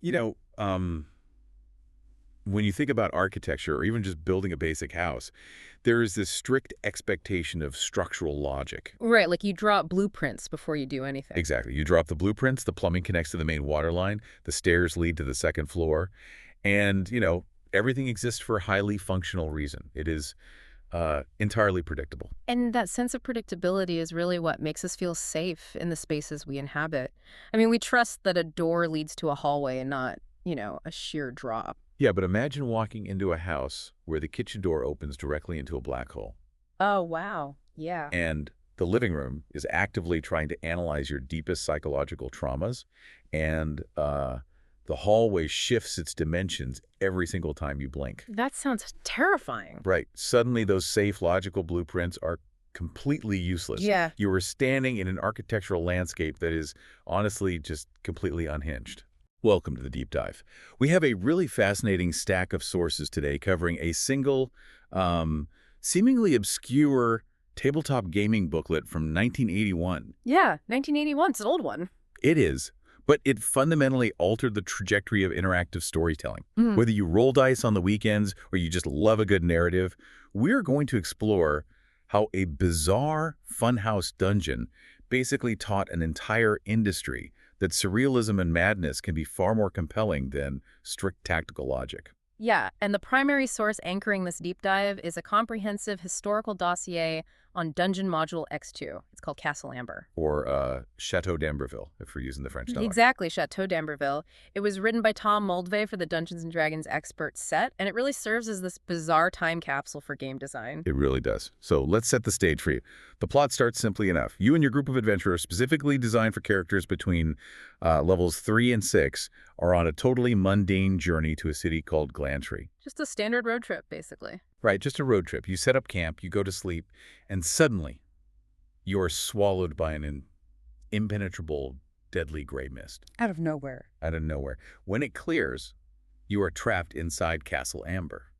You know, when you think about architecture or even just building a basic house, there is this strict expectation of structural logic. Right, like you draw up blueprints before you do anything. Exactly. You drop the blueprints, the plumbing connects to the main water line, the stairs lead to the second floor, and, everything exists for a highly functional reason. It is entirely predictable. And that sense of predictability is really what makes us feel safe in the spaces we inhabit. I mean, we trust that a door leads to a hallway and not, a sheer drop. Yeah, but imagine walking into a house where the kitchen door opens directly into a black hole, Oh, wow. Yeah. and the living room is actively trying to analyze your deepest psychological traumas, and the hallway shifts its dimensions every single time you blink. That sounds terrifying. Right. Suddenly, those safe, logical blueprints are completely useless. Yeah. You are standing in an architectural landscape that is honestly just completely unhinged. Welcome to the Deep Dive. We have a really fascinating stack of sources today covering a single, seemingly obscure tabletop gaming booklet from 1981. Yeah, 1981's an old one. It is, but it fundamentally altered the trajectory of interactive storytelling. Mhm. Whether you roll dice on the weekends or you just love a good narrative, we're going to explore how a bizarre funhouse dungeon basically taught an entire industry that surrealism and madness can be far more compelling than strict tactical logic. Yeah, and the primary source anchoring this deep dive is a comprehensive historical dossier on Dungeon Module X2. It's called Castle Amber. Or Chateau d'Amberville, if we're using the French dialect. Exactly, Chateau d'Amberville. It was written by Tom Moldvay for the Dungeons & Dragons Expert set, and it really serves as this bizarre time capsule for game design. It really does. So let's set the stage for you. The plot starts simply enough. You and your group of adventurers, specifically designed for characters between levels 3 and 6, are on a totally mundane journey to a city called Glantry. Just a standard road trip, basically. Right, just a road trip. You set up camp, you go to sleep, and suddenly you are swallowed by an impenetrable, deadly gray mist Out of nowhere. out of nowhere. When it clears, you are trapped inside Castle Amber.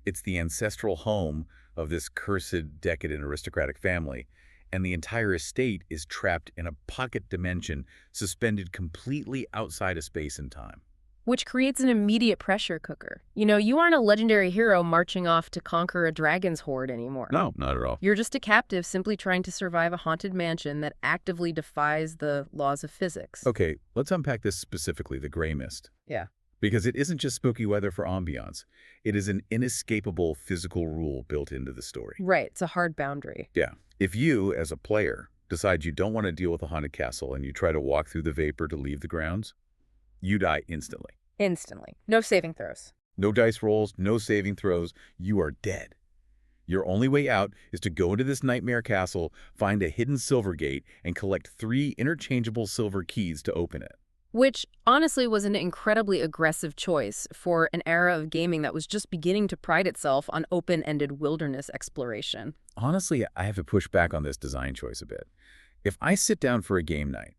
It's the ancestral home of this cursed, decadent aristocratic family, and the entire estate is trapped in a pocket dimension suspended completely outside of space and time. Which creates an immediate pressure cooker. You aren't a legendary hero marching off to conquer a dragon's horde anymore. No, not at all. You're just a captive simply trying to survive a haunted mansion that actively defies the laws of physics. Okay, let's unpack this specifically, the gray mist. Yeah. Because it isn't just spooky weather for ambiance. It is an inescapable physical rule built into the story. Right, it's a hard boundary. Yeah. If you, as a player, decide you don't want to deal with a haunted castle and you try to walk through the vapor to leave the grounds, you die instantly. Instantly. No saving throws. No dice rolls, no saving throws. You are dead. Your only way out is to go into this nightmare castle, find a hidden silver gate, and collect 3 interchangeable silver keys to open it. Which, honestly, was an incredibly aggressive choice for an era of gaming that was just beginning to pride itself on open-ended wilderness exploration. Honestly, I have to push back on this design choice a bit. If I sit down for a game night,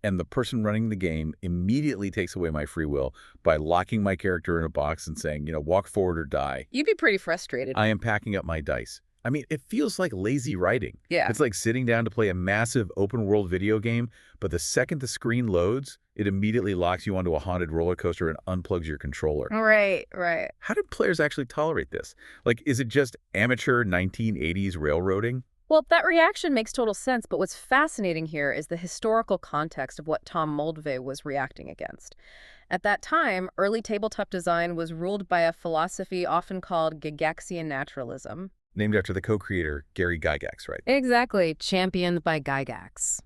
and the person running the game immediately takes away my free will by locking my character in a box and saying, walk forward or die, You'd be pretty frustrated. I am packing up my dice. I mean, it feels like lazy writing. Yeah. It's like sitting down to play a massive open-world video game, but the second the screen loads, it immediately locks you onto a haunted roller coaster and unplugs your controller. Right, right. How did players actually tolerate this? Like, is it just amateur 1980s railroading? Well, that reaction makes total sense, but what's fascinating here is the historical context of what Tom Moldvay was reacting against. At that time, early tabletop design was ruled by a philosophy often called Gygaxian naturalism. Named after the co-creator, Gary Gygax, right? Exactly, championed by Gygax.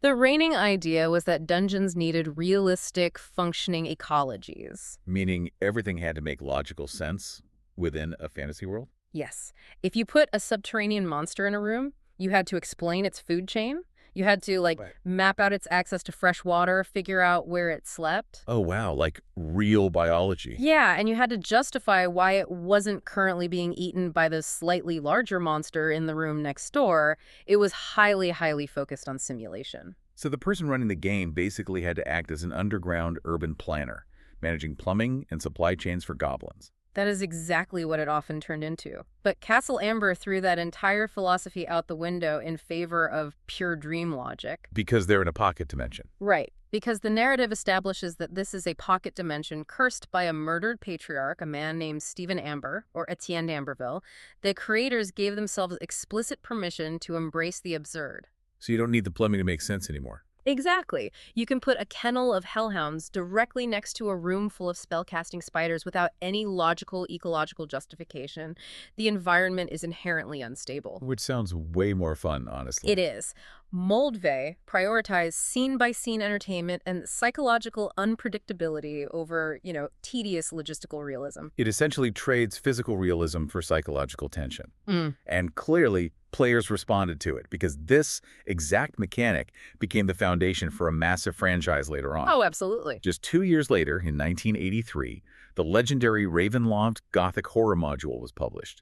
The reigning idea was that dungeons needed realistic, functioning ecologies. Meaning everything had to make logical sense within a fantasy world? Yes. If you put a subterranean monster in a room, you had to explain its food chain. You had to, Right. map out its access to fresh water, figure out where it slept. Oh, wow, like real biology. Yeah, and you had to justify why it wasn't currently being eaten by the slightly larger monster in the room next door. It was highly, highly focused on simulation. So the person running the game basically had to act as an underground urban planner, managing plumbing and supply chains for goblins. That is exactly what it often turned into. But Castle Amber threw that entire philosophy out the window in favor of pure dream logic. Because they're in a pocket dimension. Right. because the narrative establishes that this is a pocket dimension cursed by a murdered patriarch, a man named Stephen Amber, or Etienne d'Amberville. The creators gave themselves explicit permission to embrace the absurd. So you don't need the plumbing to make sense anymore. Exactly. You can put a kennel of hellhounds directly next to a room full of spellcasting spiders without any logical, ecological justification. The environment is inherently unstable. Which sounds way more fun, honestly. It is. Moldvay prioritized scene-by-scene entertainment and psychological unpredictability over, tedious logistical realism. It essentially trades physical realism for psychological tension. Mm. And clearly, players responded to it because this exact mechanic became the foundation for a massive franchise later on. Oh, absolutely. Just 2 years later, in 1983, the legendary Ravenloft Gothic horror module was published.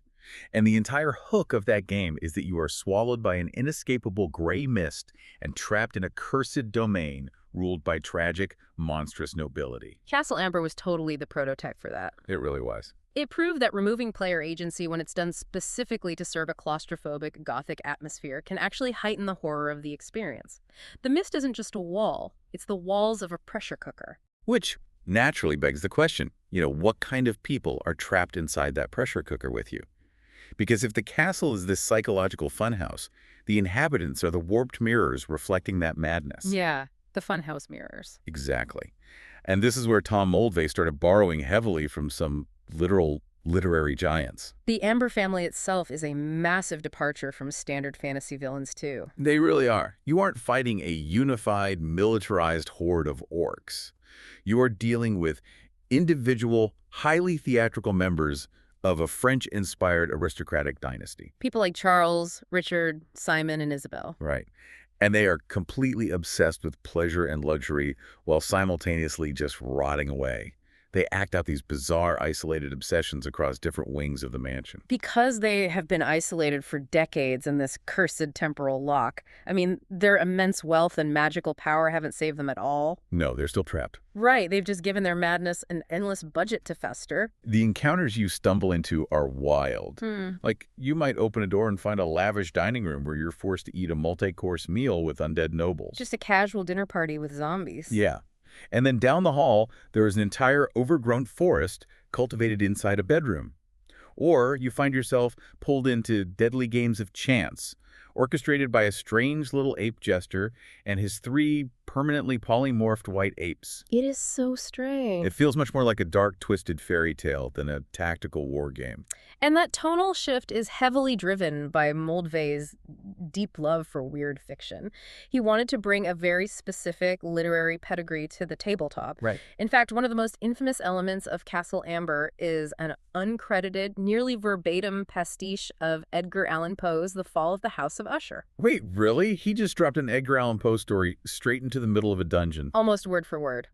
And the entire hook of that game is that you are swallowed by an inescapable gray mist and trapped in a cursed domain ruled by tragic, monstrous nobility. Castle Amber was totally the prototype for that. It really was. It proved that removing player agency when it's done specifically to serve a claustrophobic, Gothic atmosphere can actually heighten the horror of the experience. The mist isn't just a wall, it's the walls of a pressure cooker. Which naturally begs the question, what kind of people are trapped inside that pressure cooker with you? Because if the castle is this psychological funhouse, the inhabitants are the warped mirrors reflecting that madness. Yeah, the funhouse mirrors. Exactly. And this is where Tom Moldvay started borrowing heavily from some literal literary giants. The Amber family itself is a massive departure from standard fantasy villains, too. They really are. You aren't fighting a unified, militarized horde of orcs. You are dealing with individual, highly theatrical members of a French-inspired aristocratic dynasty. People like Charles, Richard, Simon, and Isabel. Right. And they are completely obsessed with pleasure and luxury while simultaneously just rotting away. They act out these bizarre, isolated obsessions across different wings of the mansion. Because they have been isolated for decades in this cursed temporal lock, their immense wealth and magical power haven't saved them at all. No, they're still trapped. Right, they've just given their madness an endless budget to fester. The encounters you stumble into are wild. Like, you might open a door and find a lavish dining room where you're forced to eat a multi-course meal with undead nobles. Just a casual dinner party with zombies. Yeah. And then down the hall, there is an entire overgrown forest cultivated inside a bedroom. Or you find yourself pulled into deadly games of chance, orchestrated by a strange little ape jester and his 3 permanently polymorphed white apes. It is so strange. It feels much more like a dark, twisted fairy tale than a tactical war game. And that tonal shift is heavily driven by Moldvay's deep love for weird fiction. He wanted to bring a very specific literary pedigree to the tabletop. Right. In fact, one of the most infamous elements of Castle Amber is an uncredited, nearly verbatim pastiche of Edgar Allan Poe's The Fall of the House of Usher. Wait, really? He just dropped an Edgar Allan Poe story straight into the middle of a dungeon. Almost word for word.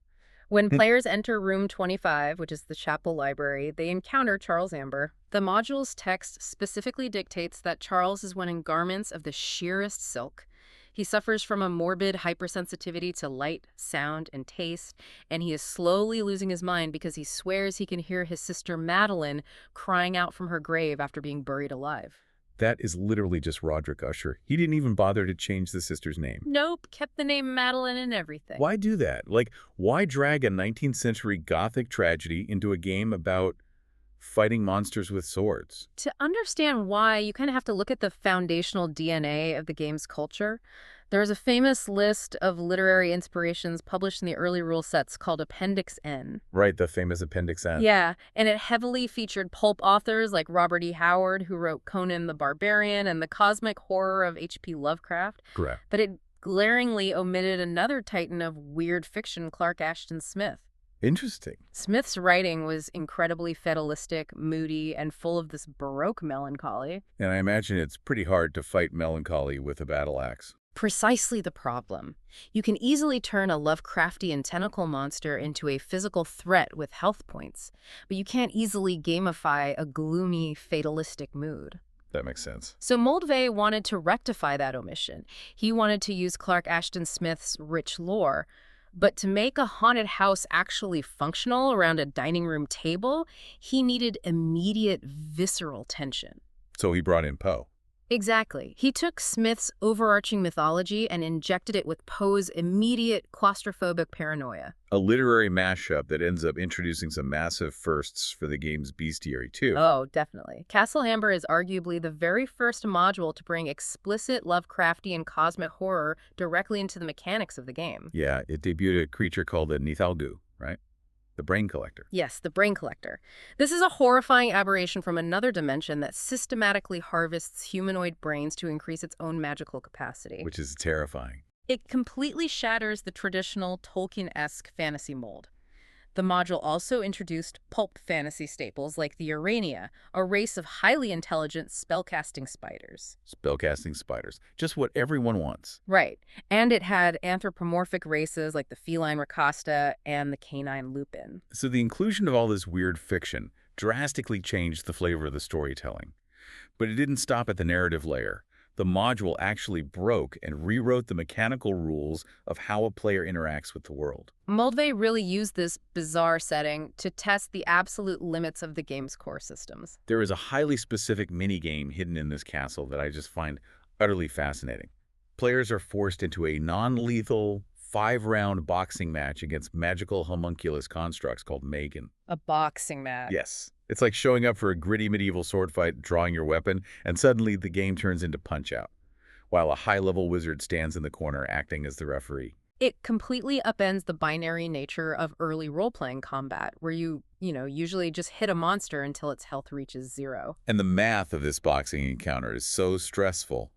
When players enter Room 25, which is the chapel library, they encounter Charles Amber. The module's text specifically dictates that Charles is wearing garments of the sheerest silk. He suffers from a morbid hypersensitivity to light, sound, and taste, and he is slowly losing his mind because he swears he can hear his sister Madeline crying out from her grave after being buried alive. That is literally just Roderick Usher. He didn't even bother to change the sister's name. Nope, kept the name Madeline and everything. Why do that? Like, why drag a 19th century Gothic tragedy into a game about fighting monsters with swords? To understand why, you kind of have to look at the foundational DNA of the game's culture. There's a famous list of literary inspirations published in the early rule sets called Appendix N. Right, the famous Appendix N. Yeah, and it heavily featured pulp authors like Robert E. Howard, who wrote Conan the Barbarian and the cosmic horror of H.P. Lovecraft. Correct. But it glaringly omitted another titan of weird fiction, Clark Ashton Smith. Interesting. Smith's writing was incredibly fatalistic, moody, and full of this Baroque melancholy. And I imagine it's pretty hard to fight melancholy with a battle axe. Precisely the problem. You can easily turn a Lovecraftian tentacle monster into a physical threat with health points, but you can't easily gamify a gloomy, fatalistic mood. That makes sense. So Moldvay wanted to rectify that omission. He wanted to use Clark Ashton Smith's rich lore, but to make a haunted house actually functional around a dining room table, he needed immediate visceral tension. So he brought in Poe. Exactly. He took Smith's overarching mythology and injected it with Poe's immediate claustrophobic paranoia. A literary mashup that ends up introducing some massive firsts for the game's bestiary, too. Oh, definitely. Castle Amber is arguably the very first module to bring explicit Lovecraftian cosmic horror directly into the mechanics of the game. Yeah, it debuted a creature called the Nithalgu, right? The Brain Collector. Yes, the Brain Collector. This is a horrifying aberration from another dimension that systematically harvests humanoid brains to increase its own magical capacity. Which is terrifying. It completely shatters the traditional Tolkien-esque fantasy mold. The module also introduced pulp fantasy staples like the Urania, a race of highly intelligent spellcasting spiders. Spellcasting spiders. Just what everyone wants. Right. And it had anthropomorphic races like the feline Rakasta and the canine Lupin. So the inclusion of all this weird fiction drastically changed the flavor of the storytelling. But it didn't stop at the narrative layer. The module actually broke and rewrote the mechanical rules of how a player interacts with the world. Moldvay really used this bizarre setting to test the absolute limits of the game's core systems. There is a highly specific minigame hidden in this castle that I just find utterly fascinating. Players are forced into a non-lethal 5-round boxing match against magical homunculus constructs called Magen. A boxing match. Yes. It's like showing up for a gritty medieval sword fight, drawing your weapon, and suddenly the game turns into Punch-Out, while a high-level wizard stands in the corner acting as the referee. It completely upends the binary nature of early role-playing combat, where you usually just hit a monster until its health reaches 0. And the math of this boxing encounter is so stressful.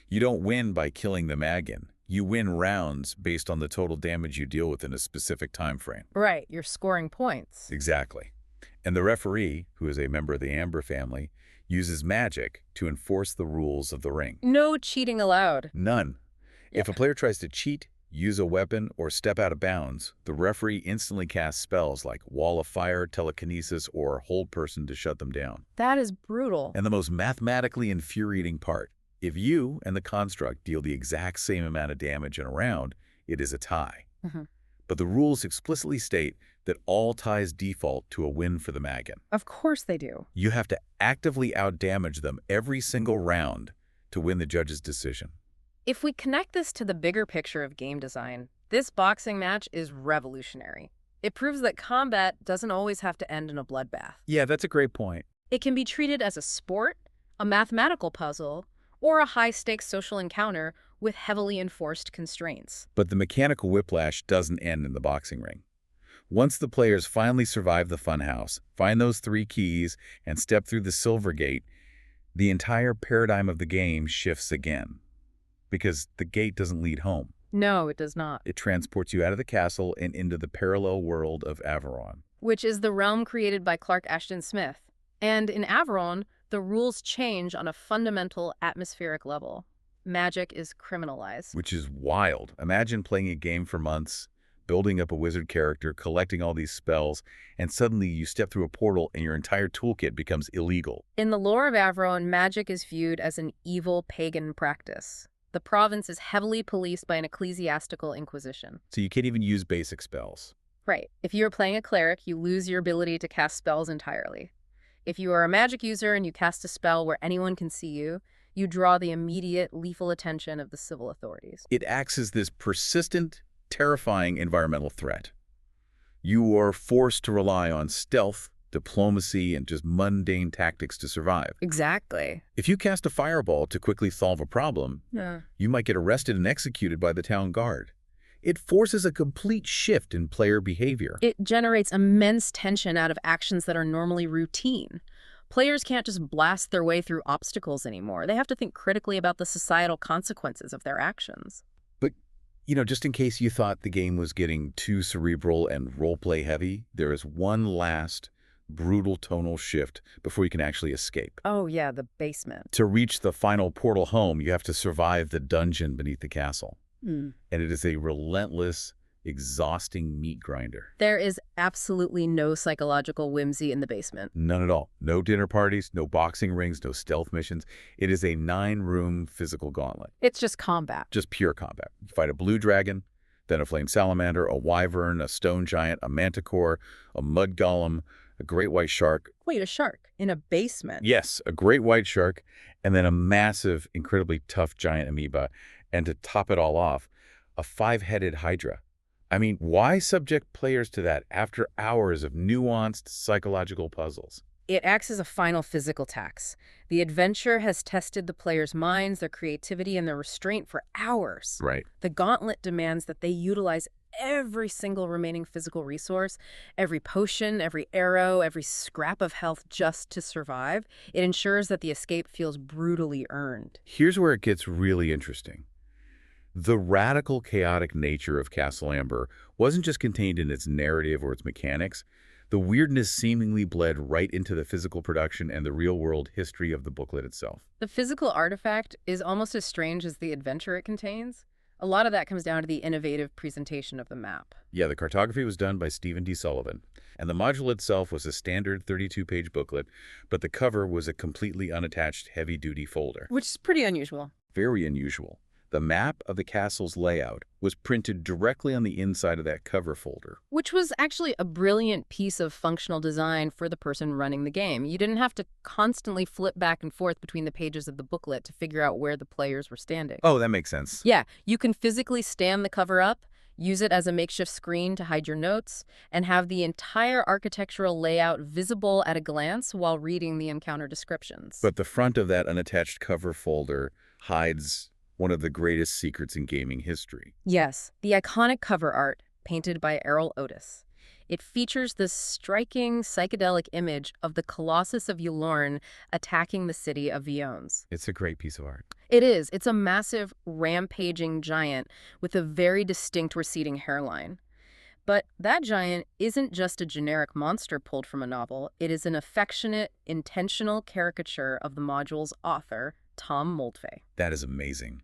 You don't win by killing the Magen. You win rounds based on the total damage you deal with in a specific time frame. Right, you're scoring points. Exactly. And the referee, who is a member of the Amber family, uses magic to enforce the rules of the ring. No cheating allowed. None. If a player tries to cheat, use a weapon, or step out of bounds, the referee instantly casts spells like Wall of Fire, Telekinesis, or Hold Person to shut them down. That is brutal. And the most mathematically infuriating part, if you and the construct deal the exact same amount of damage in a round, it is a tie. But the rules explicitly state that all ties default to a win for the Magen. Of course they do. You have to actively outdamage them every single round to win the judge's decision. If we connect this to the bigger picture of game design, this boxing match is revolutionary. It proves that combat doesn't always have to end in a bloodbath. Yeah, that's a great point. It can be treated as a sport, a mathematical puzzle, or a high-stakes social encounter with heavily enforced constraints. But the mechanical whiplash doesn't end in the boxing ring. Once the players finally survive the funhouse, find those 3 keys, and step through the Silver Gate, the entire paradigm of the game shifts again. Because the gate doesn't lead home. No, it does not. It transports you out of the castle and into the parallel world of Averon. Which is the realm created by Clark Ashton Smith. And in Averon, the rules change on a fundamental atmospheric level. Magic is criminalized. Which is wild. Imagine playing a game for months, building up a wizard character, collecting all these spells, and suddenly you step through a portal and your entire toolkit becomes illegal. In the lore of Averon, magic is viewed as an evil pagan practice. The province is heavily policed by an ecclesiastical inquisition. So you can't even use basic spells. Right. If you are playing a cleric, you lose your ability to cast spells entirely. If you are a magic user and you cast a spell where anyone can see you, you draw the immediate lethal attention of the civil authorities. It acts as this persistent, terrifying environmental threat. You are forced to rely on stealth, diplomacy, and just mundane tactics to survive. Exactly. If you cast a fireball to quickly solve a problem, you might get arrested and executed by the town guard. It forces a complete shift in player behavior. It generates immense tension out of actions that are normally routine. Players can't just blast their way through obstacles anymore. They have to think critically about the societal consequences of their actions. But, just in case you thought the game was getting too cerebral and roleplay heavy, there is one last brutal tonal shift before you can actually escape. Oh yeah, the basement. To reach the final portal home, you have to survive the dungeon beneath the castle. Mm. And it is a relentless, exhausting meat grinder. There is absolutely no psychological whimsy in the basement. None at all. No dinner parties, no boxing rings, no stealth missions. It is a 9-room physical gauntlet. It's just combat. Just pure combat. You fight a blue dragon, then a flame salamander, a wyvern, a stone giant, a manticore, a mud golem, a great white shark. Wait, a shark in a basement? Yes, a great white shark, and then a massive, incredibly tough giant amoeba. And to top it all off, a five-headed hydra. I mean, why subject players to that after hours of nuanced psychological puzzles? It acts as a final physical tax. The adventure has tested the players' minds, their creativity, and their restraint for hours. Right. The gauntlet demands that they utilize every single remaining physical resource, every potion, every arrow, every scrap of health just to survive. It ensures that the escape feels brutally earned. Here's where it gets really interesting. The radical, chaotic nature of Castle Amber wasn't just contained in its narrative or its mechanics. The weirdness seemingly bled right into the physical production and the real-world history of the booklet itself. The physical artifact is almost as strange as the adventure it contains. A lot of that comes down to the innovative presentation of the map. Yeah, the cartography was done by Stephen D. Sullivan, and the module itself was a standard 32-page booklet, but the cover was a completely unattached heavy-duty folder. Which is pretty unusual. Very unusual. The map of the castle's layout was printed directly on the inside of that cover folder. Which was actually a brilliant piece of functional design for the person running the game. You didn't have to constantly flip back and forth between the pages of the booklet to figure out where the players were standing. Oh, that makes sense. Yeah, you can physically stand the cover up, use it as a makeshift screen to hide your notes, and have the entire architectural layout visible at a glance while reading the encounter descriptions. But the front of that unattached cover folder hides one of the greatest secrets in gaming history. Yes, the iconic cover art, painted by Errol Otis. It features this striking psychedelic image of the Colossus of Yulorn attacking the city of Viones. It's a great piece of art. It is. It's a massive, rampaging giant with a very distinct receding hairline. But that giant isn't just a generic monster pulled from a novel. It is an affectionate, intentional caricature of the module's author, Tom Moldvay. That is amazing.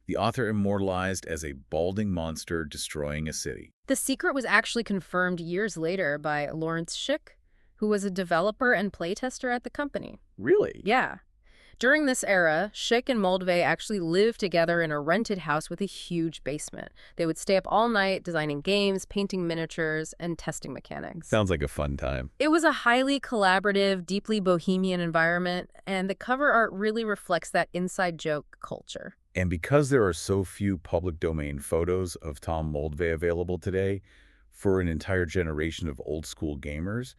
The author immortalized as a balding monster destroying a city. The secret was actually confirmed years later by Lawrence Schick, who was a developer and playtester at the company. Really? Yeah. During this era, Schick and Moldvay actually lived together in a rented house with a huge basement. They would stay up all night designing games, painting miniatures, and testing mechanics. Sounds like a fun time. It was a highly collaborative, deeply bohemian environment, and the cover art really reflects that inside joke culture. And because there are so few public domain photos of Tom Moldvay available today, for an entire generation of old-school gamers,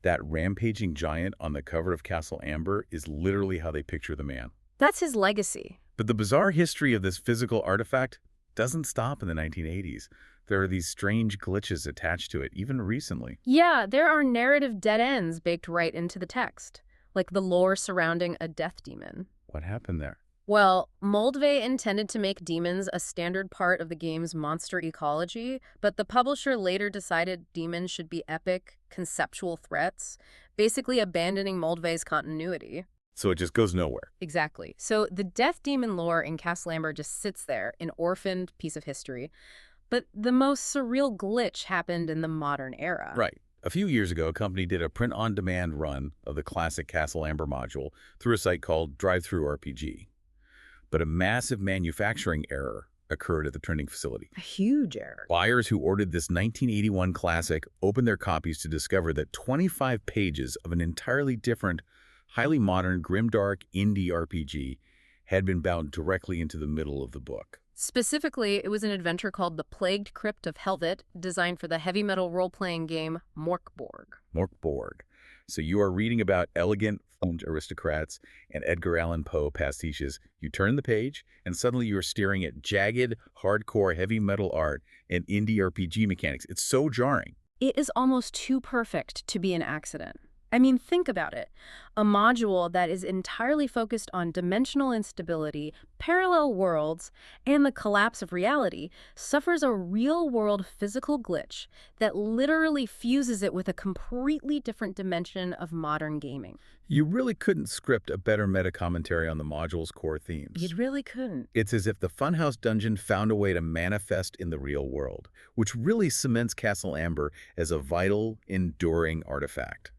that rampaging giant on the cover of Castle Amber is literally how they picture the man. That's his legacy. But the bizarre history of this physical artifact doesn't stop in the 1980s. There are these strange glitches attached to it, even recently. Yeah, there are narrative dead ends baked right into the text, like the lore surrounding a death demon. What happened there? Well, Moldvay intended to make demons a standard part of the game's monster ecology, but the publisher later decided demons should be epic, conceptual threats, basically abandoning Moldvay's continuity. So it just goes nowhere. Exactly. So the death demon lore in Castle Amber just sits there, an orphaned piece of history. But the most surreal glitch happened in the modern era. Right. A few years ago, a company did a print-on-demand run of the classic Castle Amber module through a site called DriveThruRPG. But a massive manufacturing error occurred at the printing facility. A huge error. Buyers who ordered this 1981 classic opened their copies to discover that 25 pages of an entirely different, highly modern, grimdark indie RPG had been bound directly into the middle of the book. Specifically, it was an adventure called The Plagued Crypt of Helvet, designed for the heavy metal role-playing game Morkborg. Morkborg. So you are reading about elegant French aristocrats and Edgar Allan Poe pastiches. You turn the page, and suddenly you are staring at jagged, hardcore heavy metal art and indie RPG mechanics. It's so jarring. It is almost too perfect to be an accident. I mean, think about it. A module that is entirely focused on dimensional instability, parallel worlds, and the collapse of reality suffers a real-world physical glitch that literally fuses it with a completely different dimension of modern gaming. You really couldn't script a better meta-commentary on the module's core themes. You really couldn't. It's as if the Funhouse Dungeon found a way to manifest in the real world, which really cements Castle Amber as a vital, enduring artifact.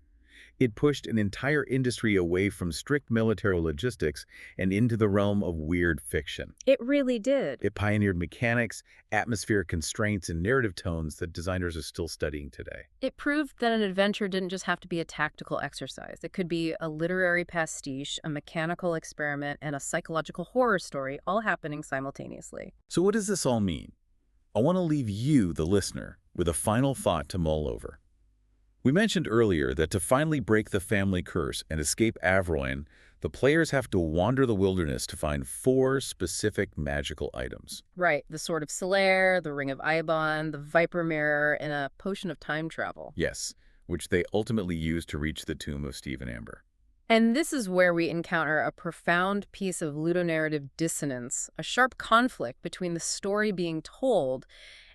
It pushed an entire industry away from strict military logistics and into the realm of weird fiction. It really did. It pioneered mechanics, atmospheric constraints, and narrative tones that designers are still studying today. It proved that an adventure didn't just have to be a tactical exercise. It could be a literary pastiche, a mechanical experiment, and a psychological horror story, all happening simultaneously. So what does this all mean? I want to leave you, the listener, with a final thought to mull over. We mentioned earlier that to finally break the family curse and escape Averoigne, the players have to wander the wilderness to find 4 specific magical items. Right, the Sword of Solaire, the Ring of Eibon, the Viper Mirror, and a potion of time travel. Yes, which they ultimately use to reach the tomb of Stephen Amber. And this is where we encounter a profound piece of ludonarrative dissonance, a sharp conflict between the story being told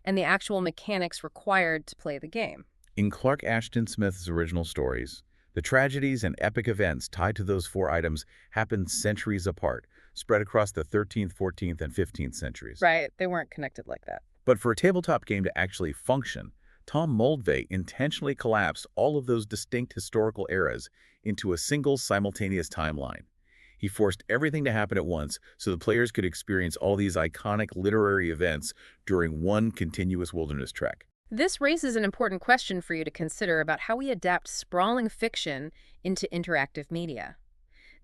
and the actual mechanics required to play the game. In Clark Ashton Smith's original stories, the tragedies and epic events tied to those 4 items happened centuries apart, spread across the 13th, 14th, and 15th centuries. Right, they weren't connected like that. But for a tabletop game to actually function, Tom Moldvay intentionally collapsed all of those distinct historical eras into a single simultaneous timeline. He forced everything to happen at once so the players could experience all these iconic literary events during one continuous wilderness trek. This raises an important question for you to consider about how we adapt sprawling fiction into interactive media.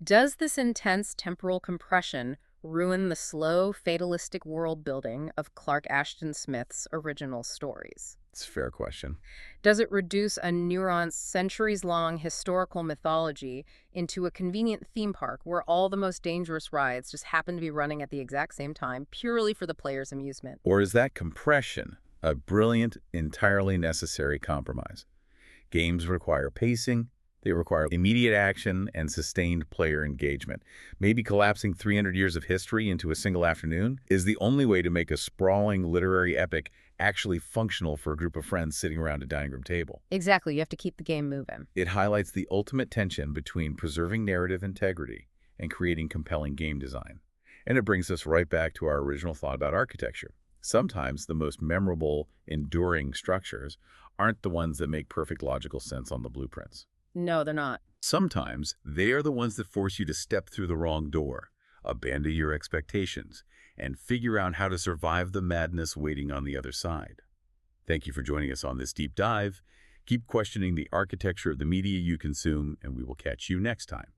Does this intense temporal compression ruin the slow, fatalistic world-building of Clark Ashton Smith's original stories? It's a fair question. Does it reduce a nuanced, centuries-long historical mythology into a convenient theme park where all the most dangerous rides just happen to be running at the exact same time, purely for the player's amusement? Or is that compression a brilliant, entirely necessary compromise? Games require pacing, they require immediate action and sustained player engagement. Maybe collapsing 300 years of history into a single afternoon is the only way to make a sprawling literary epic actually functional for a group of friends sitting around a dining room table. Exactly, you have to keep the game moving. It highlights the ultimate tension between preserving narrative integrity and creating compelling game design. And it brings us right back to our original thought about architecture. Sometimes the most memorable, enduring structures aren't the ones that make perfect logical sense on the blueprints. No, they're not. Sometimes they are the ones that force you to step through the wrong door, abandon your expectations, and figure out how to survive the madness waiting on the other side. Thank you for joining us on this deep dive. Keep questioning the architecture of the media you consume, and we will catch you next time.